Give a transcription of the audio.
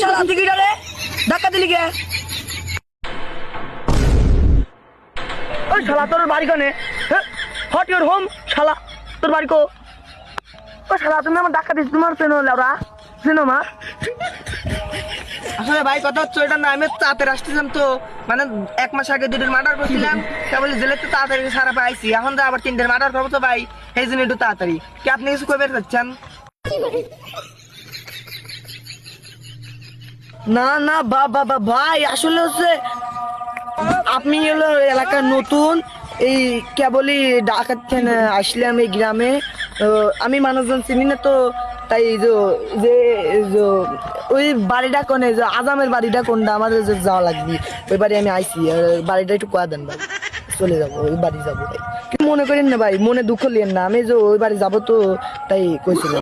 শালা তুই কি রে ধাক্কা দিলি কে? ওই শালা তোর বাড়ি কোনে? হট ইউর হোম শালা, তোর বাড়ি কো? ও শালা তুমি আমার ধাক্কা দিস, তোমার চেনো লাউরা, চেনো মা? আসলে ভাই কথা হচ্ছে ওইটা না, আমি তাড়াতাড়ি আসতেছিলাম তো, মানে 1 মাস আগে 2টোর মার্ডার করছিলাম, কেবল জেলে তো তাড়াতাড়ি সারা পাইছি, এখন তো আবার 3টের মার্ডার করবো তো ভাই, এই জন্য একটু তাড়াতাড়ি। কি আপনি কিছু কবে চাচ্ছেন? না না বাবা ভাই, আসলে হচ্ছে আপনি হলো এলাকার নতুন, এই কেবলই ডাকাত খানে আসলাম এই গ্রামে। আমি মানুষজন চিনি না তো, তাই যে যে ওই বাড়িটা কোনে, যে আজামের বাড়িটা কোনটা, আমাদের যে যাওয়া লাগবে ওই বাড়ি আমি আইসি, বাড়িটা একটু কয়া দেন ভাই, চলে যাবো ওই বাড়ি যাবো ভাই। কি মনে করেন না ভাই, মনে দুঃখ লিয়েন না, আমি যে ওই বাড়ি যাবো তো তাই কইছিলাম।